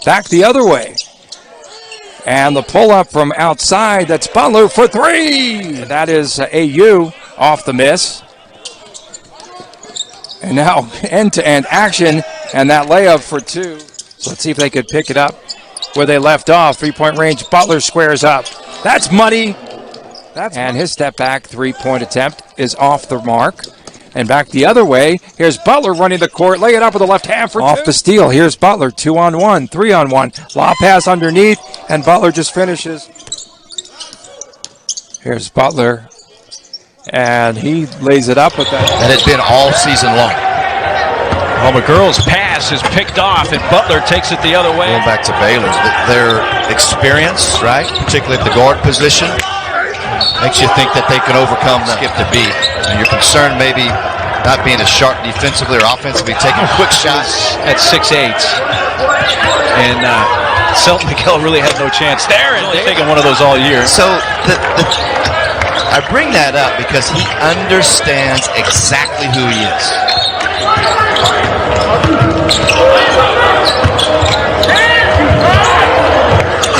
Back the other way. And the pull-up from outside, that's Butler for three. That is AU off the miss. And now end-to-end action, and that layup for two. So let's see if they could pick it up where they left off. Three-point range, Butler squares up. That's money. And his step-back three-point attempt is off the mark. And back the other way, here's Butler running the court. Lay it up with the left hand for two. Off the steal, here's Butler, 2-on-1, 3-on-1. Lob pass underneath, and Butler just finishes. Here's Butler, and he lays it up with that. That had been all season long. Well, McGurl's pass is picked off, and Butler takes it the other way. Going back to Baylor, their experience, right, particularly at the guard position, makes you think that they can overcome skip to beat. And you're concerned maybe not being as sharp defensively or offensively, taking quick shots at 6'8". And Selton McGill really had no chance there, and they're taking one of those all year. So I bring that up because he understands exactly who he is.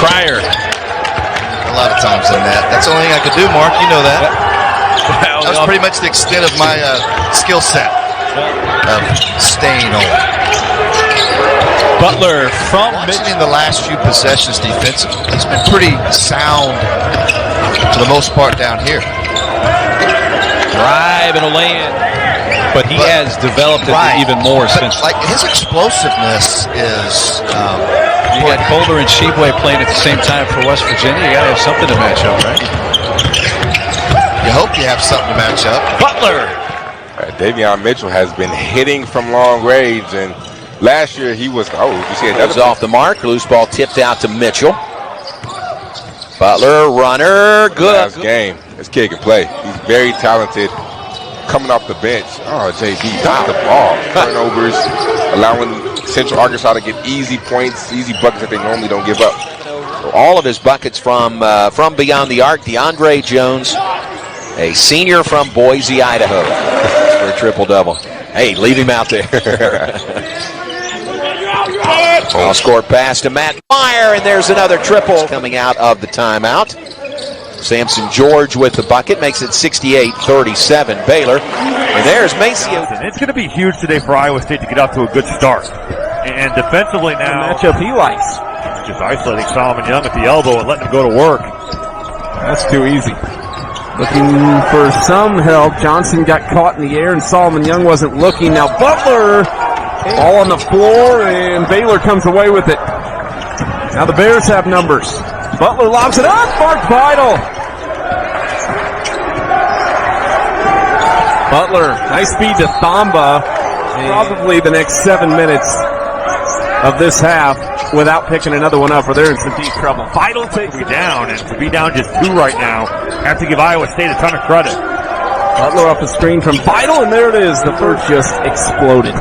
Cryer. A lot of times in that. That's the only thing I could do, Mark. You know that. That was pretty much the extent of my skill set of staying on. Butler from in the last few possessions defensively. He's been pretty sound for the most part down here. Drive and a lay-in. But he has developed it even more since. Like his explosiveness is. You got Boulder and Sheboy playing at the same time for West Virginia. You got to have something to match up, right? You hope you have something to match up. Butler. Davion Mitchell has been hitting from long range, and last year he was. Oh, you see it was off the mark. Loose ball tipped out to Mitchell. Butler, runner, good. Last game, this kid can play. He's very talented. Coming off the bench, JB got the ball. Turnovers, allowing Central Arkansas to get easy points, easy buckets that they normally don't give up. So all of his buckets from beyond the arc. DeAndre Jones, a senior from Boise, Idaho, for a triple-double. Hey, leave him out there. Ball scored pass to Matt Meyer, and there's another triple coming out of the timeout. Samson George with the bucket makes it 68-37 Baylor. And there's Maceo. It's going to be huge today for Iowa State to get off to a good start. And defensively now, the matchup he likes. Just isolating Solomon Young at the elbow and letting him go to work. That's too easy. Looking for some help. Johnson got caught in the air and Solomon Young wasn't looking. Now Butler, all on the floor, and Baylor comes away with it. Now the Bears have numbers. Butler lobs it up, Mark Vidal. Butler, nice feed to Thamba. Probably the next 7 minutes of this half without picking another one up, or they're in some deep trouble. Vidal takes it down, and to be down just 2 right now, have to give Iowa State a ton of credit. Butler off the screen from Vidal, and there it is. The first just exploded.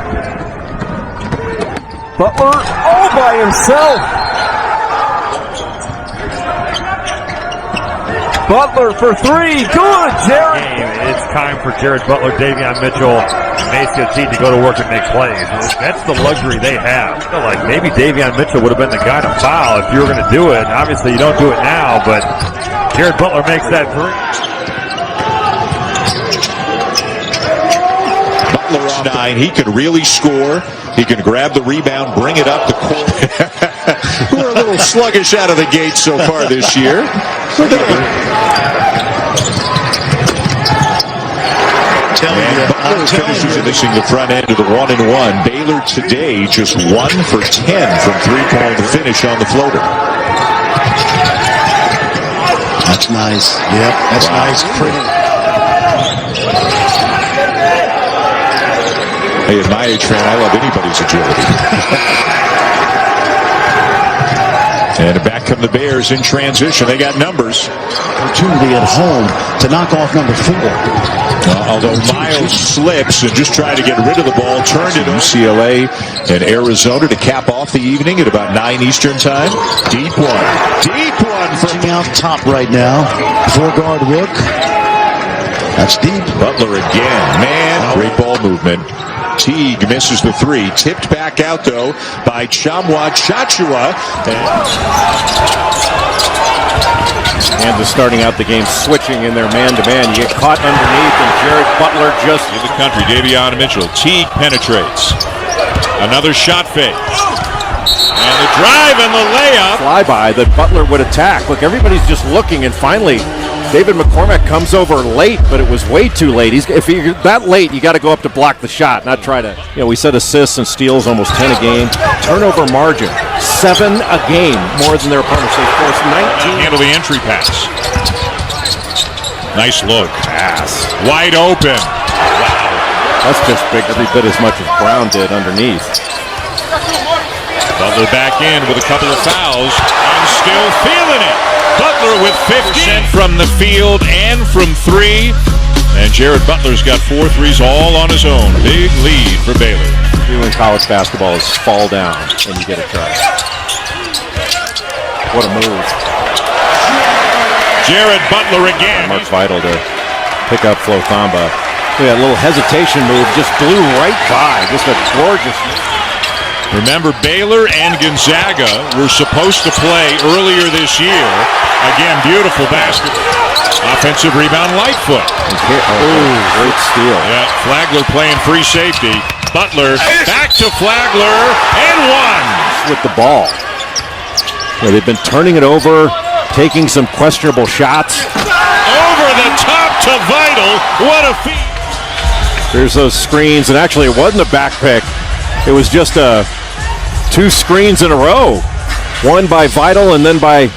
Butler all by himself. Butler for 3. Good, Jared. It's time for Jared Butler, Davion Mitchell, and Maceo Teague to go to work and make plays. That's the luxury they have. I feel like maybe Davion Mitchell would have been the guy to foul if you were going to do it. And obviously, you don't do it now, but Jared Butler makes that 3. Butler off 9. He can really score. He can grab the rebound, bring it up the court. We're a little sluggish out of the gate so far this year. Butler finishes finishing the front end of the 1-and-1. Baylor today just 1 for 10 from three-point finish on the floater. That's nice. Yep, that's nice. Pretty. Hey, at my age, man, I love anybody's agility. And back come the Bears in transition. They got numbers. Opportunity at home to knock off number 4. Although Miles slips and just tried to get rid of the ball, turned it UCLA and Arizona to cap off the evening at about 9 Eastern time. Deep one. Deep one from out top right now. 4-guard look. That's deep. Butler again. Man, great ball movement. Teague misses the three. Tipped back out, though, by Tchamwa Tchatchoua. Kansas starting out the game switching in their man-to-man. You get caught underneath, and Jared Butler just... In the country, Davion Mitchell. Teague penetrates. Another shot fake. And the drive and the layup. Flyby that Butler would attack. Look, everybody's just looking, and finally David McCormack comes over late, but it was way too late. If you're that late, you got to go up to block the shot, not try to. We said assists and steals almost 10 a game. Turnover margin 7 a game, more than their opponents. They forced 19. Handle the entry pass. Nice look. Pass. Wide open. Wow. That's just big, every bit as much as Brown did underneath. Butler back in with a couple of fouls and still feeling it. Butler with 50% from the field and from three. And Jared Butler's got 4 threes all on his own. Big lead for Baylor. In college basketball is fall down and you get a try. What a move. Jared Butler again. Mark Vital to pick up Flo Thamba. That little hesitation move just blew right by. Just a gorgeous. Remember, Baylor and Gonzaga were supposed to play earlier this year. Again, beautiful basketball. Offensive rebound, Lightfoot. Great steal. Yeah, Flagler playing free safety. Butler back to Flagler and one. With the ball. They've been turning it over, taking some questionable shots. Over the top to Vital. What a feat. There's those screens, and actually it wasn't a back pick. It was just 2 screens in a row. One by Vital and then by...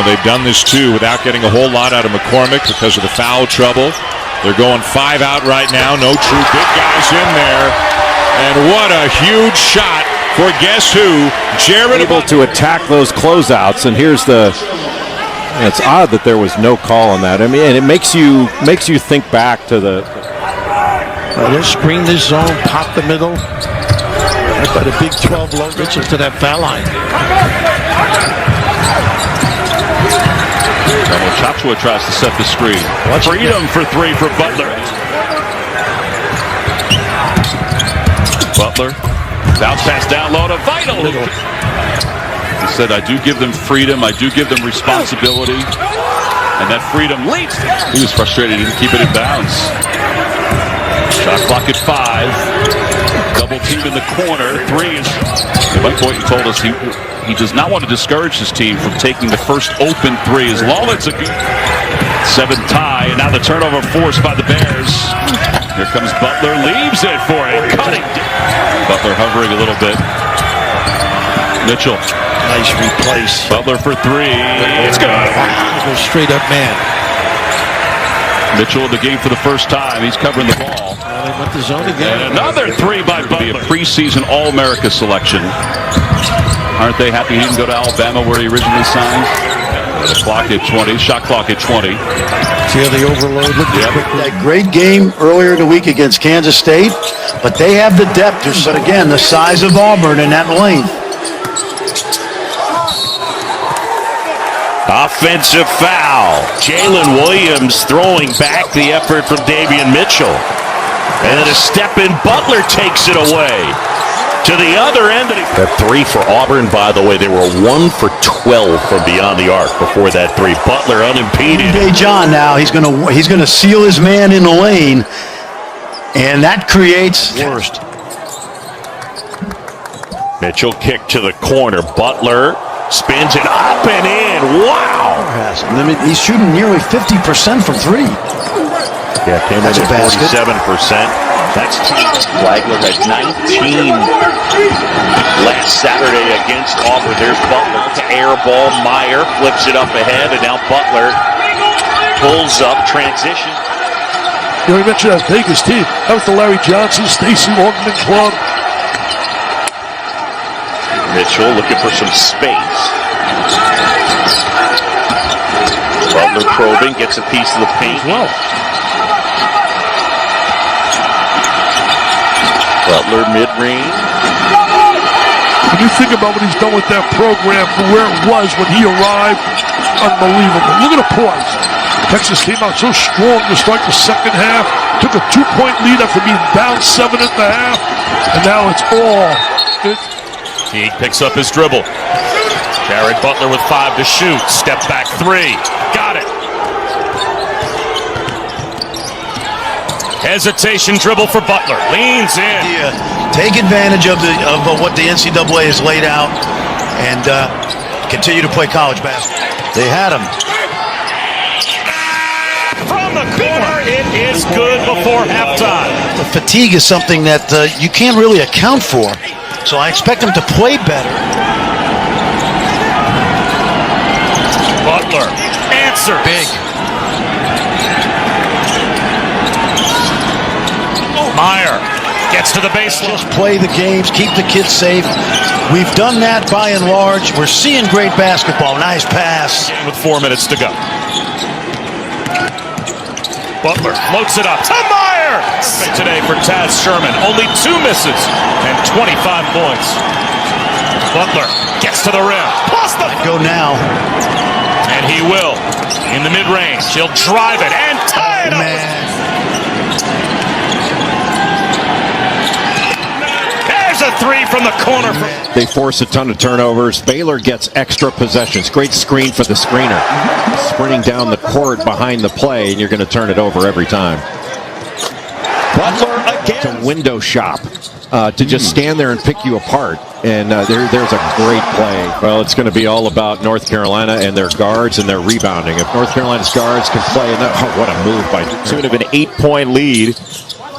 They've done this too without getting a whole lot out of McCormick because of the foul trouble. They're going 5 out right now. No true big guys in there. And what a huge shot for guess who? Jared able to attack those closeouts. And here's the... it's odd that there was no call on that. I mean, and it makes you think back to the... They'll screen this zone, pop the middle. But a Big 12 low gets into that foul line. Tchatchoua tries to set the screen. Freedom for 3 for Butler. Butler. Bounce pass down low to Vital. He said, I do give them freedom. I do give them responsibility. And that freedom leads. He was frustrated. He didn't keep it in bounds. Shot clock at 5. Double team in the corner. 3 is. At one point, he told us he does not want to discourage his team from taking the first open 3 as long as it's a good 7 tie. And now the turnover forced by the Bears. Here comes Butler. Leaves it for it. Cutting. Butler hovering a little bit. Mitchell. Nice replace. Butler for 3. It's good. Wow. Straight up man. Mitchell in the game for the first time. He's covering the ball. They went the zone again. And another 3 by Butler. Be a preseason All-America selection. Aren't they happy he didn't go to Alabama where he originally signed? The clock at 20. Shot clock at 20. See how they overload? That great game earlier in the week against Kansas State, but they have the depth. But again, the size of Auburn and that length. Offensive foul. Jalen Williams throwing back the effort from Davion Mitchell. And then a step in, Butler takes it away. To the other end. That 3 for Auburn, by the way, they were 1 for 12 from beyond the arc before that 3. Butler unimpeded. Hey, John, now he's gonna seal his man in the lane, and that creates worst. Mitchell kick to the corner. Butler spins it up and in. Wow! He's shooting nearly 50% from 3. Yeah, came in at 47%. That's Flagler had 19 last Saturday against Auburn. There's Butler to air ball. Meyer flips it up ahead, and now Butler pulls up transition. You mentioned that Vegas team. That was the Larry Johnson, Stacey Ortman club. Mitchell looking for some space. Butler probing, gets a piece of the paint. Well. Butler mid-range. When you think about what he's done with that program from where it was when he arrived, unbelievable. Look at the points. Texas came out so strong to start the second half. Took a 2-point lead after being down 7 at the half. And now it's all. Teague picks up his dribble. Jared Butler with 5 to shoot. Step back 3. Got it. Hesitation dribble for Butler. Leans in. Yeah, take advantage of what the NCAA has laid out and continue to play college basketball. They had him. From the corner, it is good before halftime. The fatigue is something that you can't really account for. So I expect him to play better. Butler answers. Big. Meyer gets to the baseline. Just play the games, keep the kids safe. We've done that by and large. We're seeing great basketball. Nice pass. With 4 minutes to go. Butler floats it up to Meyer. Today for Taz Sherman. Only 2 misses and 25 points. Butler gets to the rim. Plus the go now. And he will. In the mid-range. He'll drive it and tie it up. There's a 3 from the corner. They force a ton of turnovers. Baylor gets extra possessions. Great screen for the screener. Sprinting down the court behind the play, and you're going to turn it over every time. Butler again. To window shop. To just stand there and pick you apart. And there's a great play. Well, it's going to be all about North Carolina and their guards and their rebounding. If North Carolina's guards can play, what a move by soon of an 8-point lead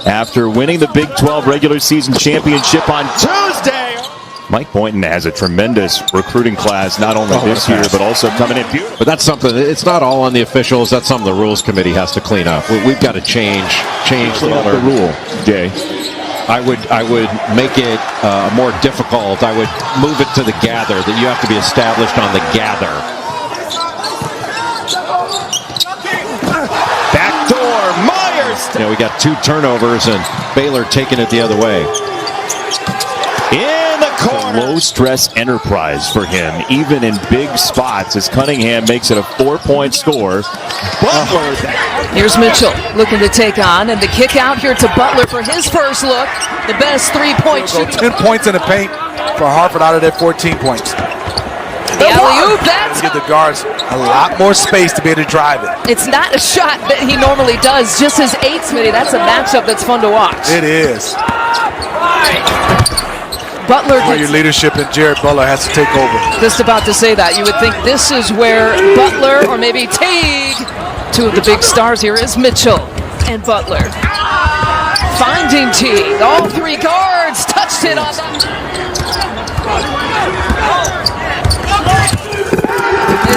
after winning the Big 12 regular season championship on Tuesday. Mike Boynton has a tremendous recruiting class, not only this year, but also coming in beautiful. But that's something, it's not all on the officials. That's something the rules committee has to clean up. We've got to change the rule, Jay. I would make it more difficult. I would move it to the gather, that you have to be established on the gather. Backdoor, Myers. You know, we got 2 turnovers and Baylor taking it the other way. In the corner. Low-stress enterprise for him, even in big spots, as Cunningham makes it a 4-point score. Butler. Here's Mitchell looking to take on, and the kick out here to Butler for his first look. The best 3-point shooting. 10 points in the paint for Hartford out of their 14 points. The alley-oop, that's... Give the guards a lot more space to be able to drive it. It's not a shot that he normally does, just his 8, Smitty. That's a matchup that's fun to watch. It is. Butler your leadership and Jared Butler has to take over. Just about to say that. You would think this is where Butler or maybe Teague, 2 of the big stars here is Mitchell and Butler. Finding Teague. All 3 guards touched it on them.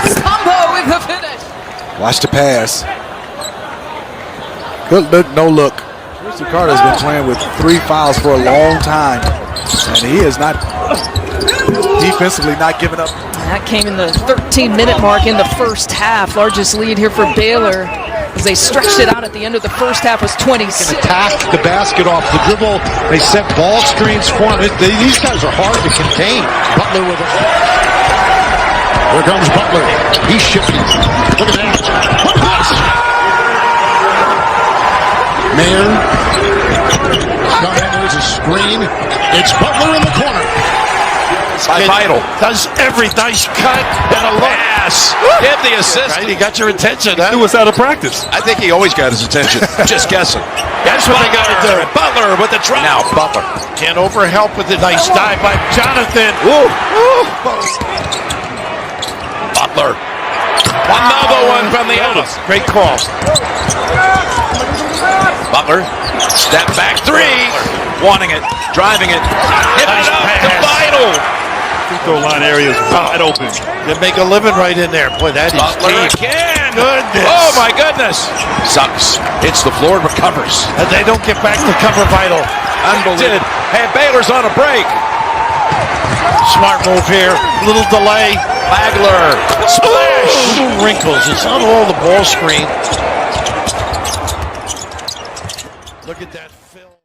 It's Combo with the finish. Watch the pass. Good look, no look. Mr. Carter's been playing with 3 fouls for a long time. And he is not defensively not giving up. That came in the 13-minute mark in the first half. Largest lead here for Baylor as they stretched it out at the end of the first half was 26. Attack the basket off the dribble. They set ball screens for him. These guys are hard to contain. Butler with it. Here comes Butler. He's shifting. Look at that. Mayer. There's a screen. It's Butler in the corner. Vital does every nice cut and a look. pass. Give the assist. Right, he got your attention. He was out of practice. I think he always got his attention. Just guessing. That's what they got to do. Butler with the drop. Now Butler Can't overhelp with a nice dive by Jonathan. Butler. Another one from the out. Great call. Butler. Step back 3. Wanting it. Driving it. Hit Nice it up pass. to Vital. Free throw line area is wide open. They make a living right in there. Boy, that is Butler deep. again. Goodness. Oh my goodness. Sucks. Hits the floor and recovers. And they don't get back to cover Vital. Unbelievable. Hey, Baylor's on a break. Smart move here. Little delay. Wagler. Splash. Little wrinkles. It's not all the ball screen. Look at that.